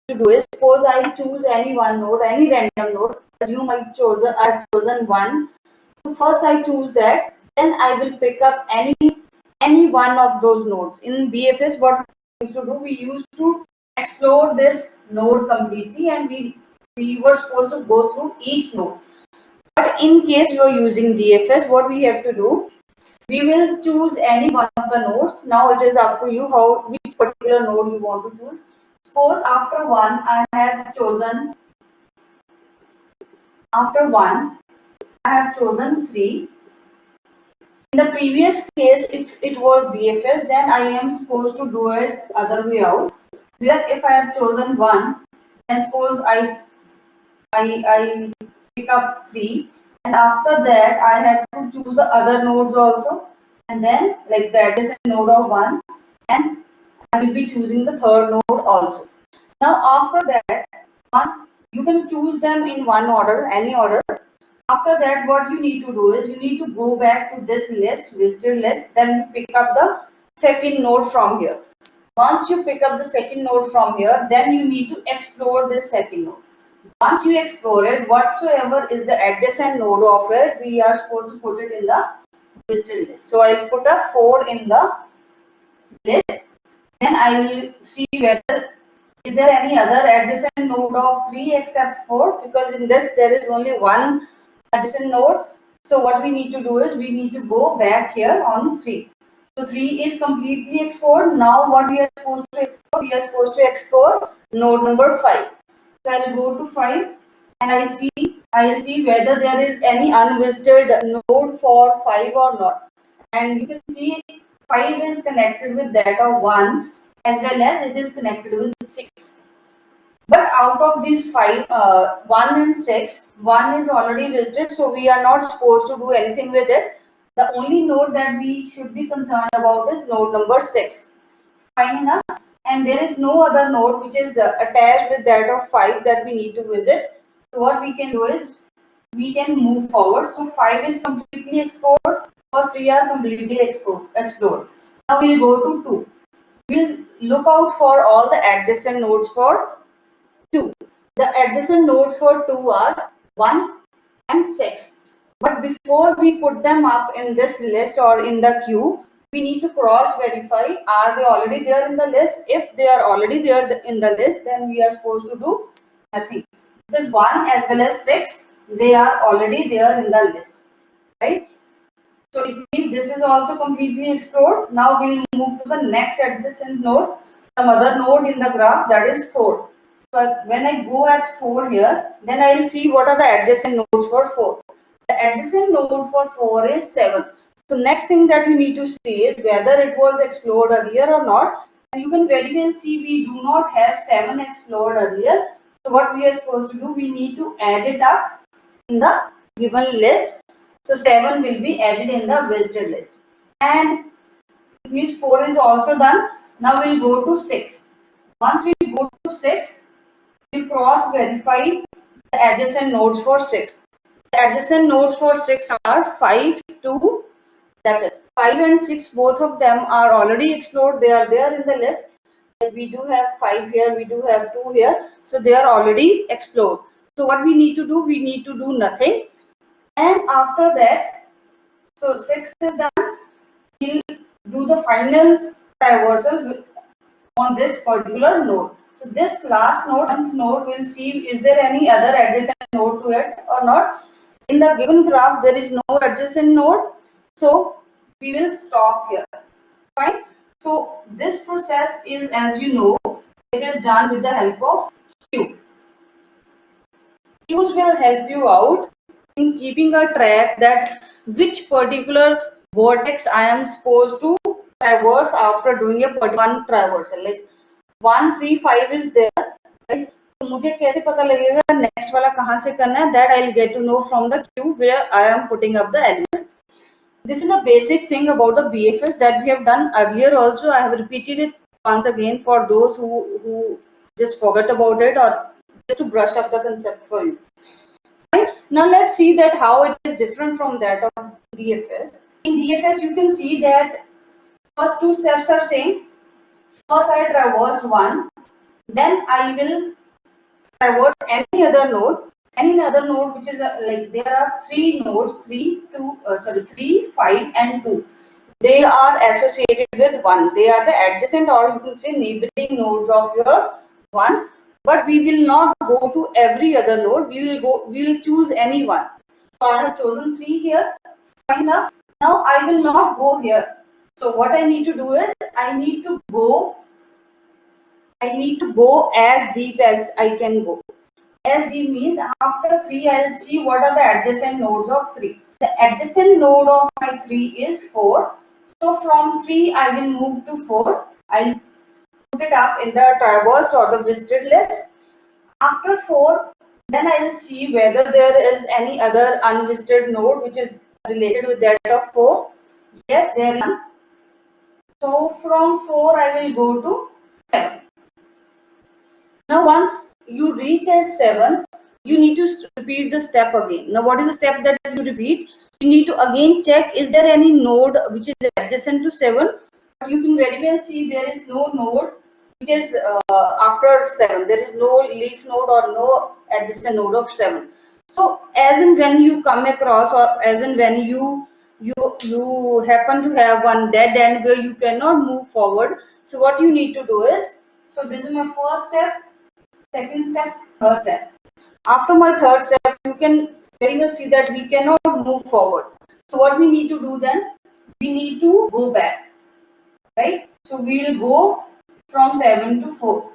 to do is, suppose I choose any one node, any random node. Assume I've chosen one. So first I choose that, then I will pick up any one of those nodes. In BFS, what we used to do, we used to explore this node completely, and we were supposed to go through each node. But in case you are using DFS, what we have to do, we will choose any one of the nodes. Now it is up to you how which particular node you want to choose. Suppose after one I have chosen 3. In the previous case, if it was BFS, then I am supposed to do it other way out. Where if I have chosen 1, then suppose I pick up 3, and after that I have to choose the other nodes also, and then like that is a node of 1, and I will be choosing the third node also. Now after that, once you can choose them in one order, any order. After that, what you need to do is you need to go back to this list, visited list, then you pick up the second node from here. Once you pick up the second node from here, then you need to explore this second node. Once you explore it, whatsoever is the adjacent node of it, we are supposed to put it in the visited list. So I'll put a 4 in the list. Then I will see whether is there any other adjacent node of 3 except 4, because in this there is only one adjacent node. So what we need to do is we need to go back here on 3. So 3 is completely explored. Now what we are supposed to explore? We are supposed to explore node number 5. So I'll go to 5 and I'll see whether there is any unvisited node for 5 or not. And you can see 5 is connected with that of 1, as well as it is connected with 6. But out of these 5, 1 and 6, 1 is already visited, so we are not supposed to do anything with it. The only node that we should be concerned about is node number 6. Fine enough. And there is no other node which is attached with that of 5 that we need to visit. So what we can do is we can move forward. So 5 is completely explored. First 3 are completely explored. Now we'll go to 2. We'll look out for all the adjacent nodes for 2. The adjacent nodes for 2 are 1 and 6. But before we put them up in this list or in the queue, we need to cross verify, are they already there in the list? If they are already there in the list, then we are supposed to do nothing. Because 1 as well as 6, they are already there in the list, right? So it means this is also completely explored. Now we'll move to the next adjacent node, some other node in the graph, that is 4. So when I go at 4 here, then I will see what are the adjacent nodes for 4. The adjacent node for 4 is 7. So next thing that you need to see is whether it was explored earlier or not. And you can very well see we do not have 7 explored earlier. So what we are supposed to do, we need to add it up in the given list. So 7 will be added in the visited list. And it means 4 is also done. Now we'll go to 6. Once we go to 6, we cross verify the adjacent nodes for 6. The adjacent nodes for 6 are 5, 2, that's it. 5 and 6, both of them are already explored. They are there in the list. We do have 5 here, we do have 2 here. So they are already explored. So what we need to do, we need to do nothing. And after that, so 6 is done, we'll do the final traversal on this particular node. So this last node will see is there any other adjacent node to it or not. In the given graph, there is no adjacent node. So we will stop here. Fine. So this process is, as you know, it is done with the help of queue. Queues will help you out in keeping a track that which particular vertex I am supposed to traverse after doing a one traversal. Like 1, 3, 5 is there, right? तो मुझे कैसे पता लगेगा next वाला कहाँ से करना है? That I'll get to know from the queue where I am putting up the elements. This is a basic thing about the BFS that we have done earlier also. I have repeated it once again for those who just forgot about it or just to brush up the concept for you. Right? Now let's see that how it is different from that of DFS. In DFS, you can see that first two steps are same. First I traversed 1, Then I will traverse any other node which is like there are three nodes, 3, 5 and 2. They are associated with 1. They are the adjacent or you can say neighboring nodes of your 1. But we will not go to every other node. We will choose any one. So I have chosen 3 here. Fine enough. Now I will not go here. So what I need to do is I need to go as deep as I can go. As deep means after 3 I'll see what are the adjacent nodes of 3. The adjacent node of my 3 is 4. So from 3 I will move to 4. I'll put it up in the traversed or the visited list. After 4, then I will see whether there is any other unvisited node which is related with that of 4. Yes, there is one. So from 4 I will go to 7. Now once you reach at 7, you need to repeat the step again. Now what is the step that you repeat? You need to again check is there any node which is adjacent to 7. But you can very well see there is no node which is after 7. There is no leaf node or no adjacent node of 7. So as and when you come across or as and when you happen to have one dead end where you cannot move forward. So what you need to do is, so this is my first step, second step, third step. After my third step, you can very well see that we cannot move forward. So what we need to do then? We need to go back, right? So we will go from 7 to 4.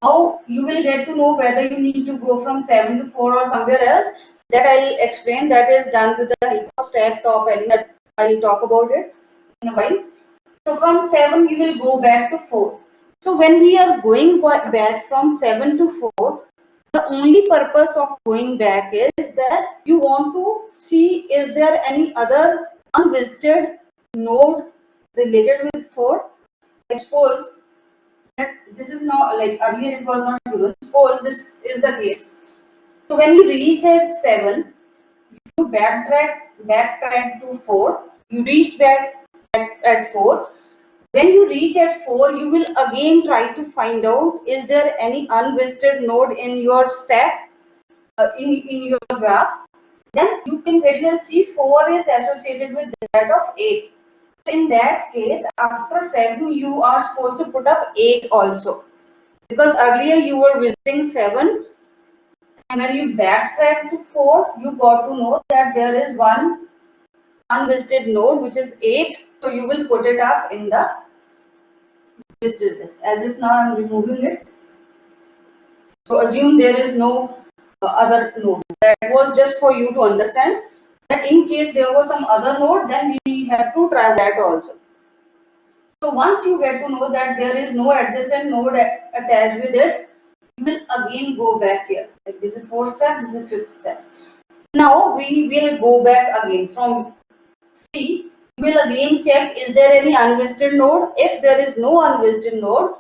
How you will get to know whether you need to go from 7 to 4 or somewhere else. That I'll explain. That is done with the help of stack top element. I'll talk about it in a while. So from 7 we will go back to 4. So when we are going back from 7 to 4, the only purpose of going back is that you want to see is there any other unvisited node related with 4. Like suppose that this is not like earlier it was not given. Suppose this is the case. So when you reached at 7, you backtrack to 4. You reached back at 4. When you reach at 4, you will again try to find out is there any unvisited node in your stack, in your graph. Then you can very well see 4 is associated with that of 8. So in that case, after 7, you are supposed to put up 8 also. Because earlier you were visiting 7 and when you backtrack to 4, you got to know that there is one unvisited node which is 8. So you will put it up in the visited list. As if now I am removing it. So assume there is no other node. That was just for you to understand that in case there was some other node, then we have to try that also. So once you get to know that there is no adjacent node attached with it, you will again go back here. Like this is fourth step, this is fifth step. Now we will go back again from 3. You will again check is there any unvisited node. If there is no unvisited node,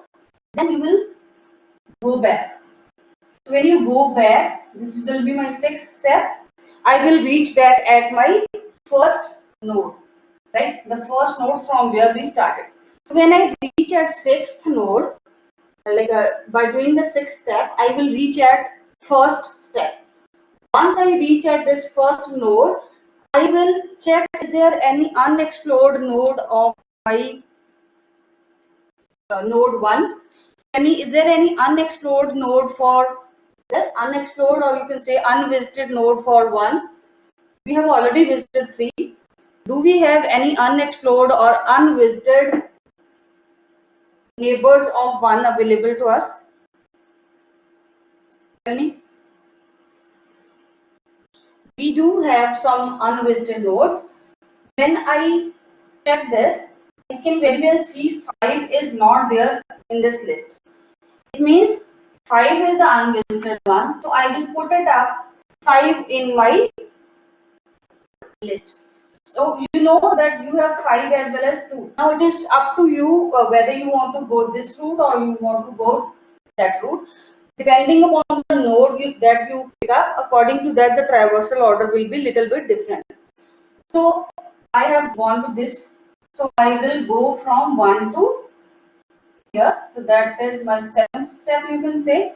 then you will go back. So when you go back, this will be my sixth step. I will reach back at my first node, right? The first node from where we started. So when I reach at sixth node, like by doing the sixth step, I will reach at first step. Once I reach at this first node, I will check is there any unexplored node of my node 1. Is there any unexplored node for this unexplored or you can say unvisited node for 1? We have already visited 3. Do we have any unexplored or unvisited neighbors of 1 available to us? Tell me. We do have some unvisited nodes. When I check this, I can very well see 5 is not there in this list. It means 5 is the unvisited one. So I will put it up 5 in my list. So you know that you have 5 as well as 2. Now it is up to you whether you want to go this route or you want to go that route. Depending upon the node that you pick up, according to that the traversal order will be little bit different. So I have gone to this. So I will go from 1 to here. So that is my 7th step, you can say.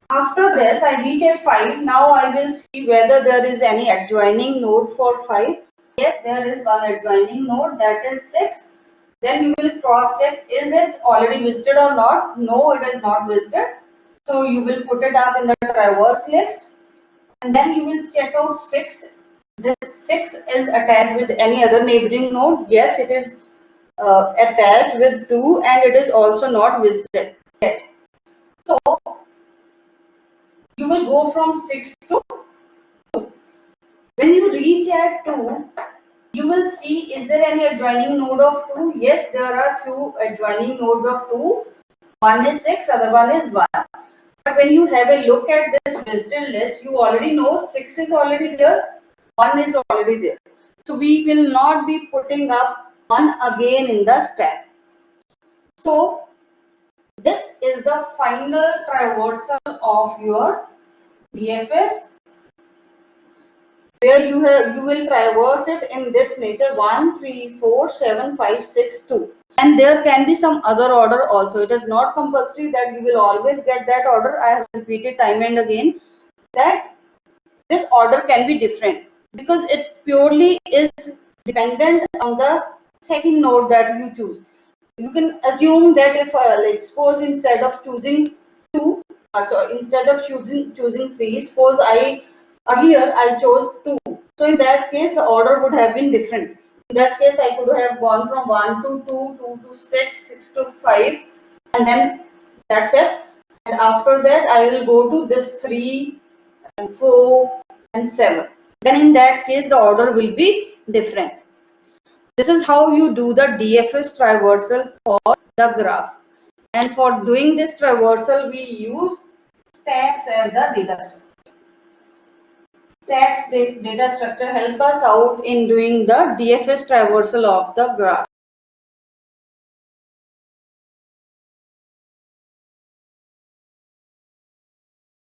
After this, I reach at 5. Now I will see whether there is any adjoining node for 5. Yes, there is one adjoining node, that is 6. Then you will cross check, is it already visited or not? No, it is not visited. So you will put it up in the traverse list. And then you will check out 6. This 6 is attached with any other neighboring node. Yes, it is attached with 2 and it is also not visited yet. So you will go from 6 to 2. When you reach at 2, you will see, is there any adjoining node of 2? Yes, there are few adjoining nodes of 2. One is 6, other one is 1. But when you have a look at this visited list, you already know 6 is already there, 1 is already there. So we will not be putting up 1 again in the stack. So this is the final traversal of your DFS, where you will traverse it in this nature 1, 3, 4, 7, 5, 6, 2. And there can be some other order also. It is not compulsory that you will always get that order. I have repeated time and again that this order can be different because it purely is dependent on the second node that you choose. You can assume that if like suppose instead of choosing 2, so instead of choosing 3, suppose earlier I chose 2. So in that case the order would have been different. In that case I could have gone from 1 to 2, 2 to 6, 6 to 5, and then that's it. And after that I will go to this 3 and 4 and 7. Then in that case the order will be different. This is how you do the DFS traversal for the graph. And for doing this traversal, we use stacks as the data structure. Stacks data structure help us out in doing the DFS traversal of the graph.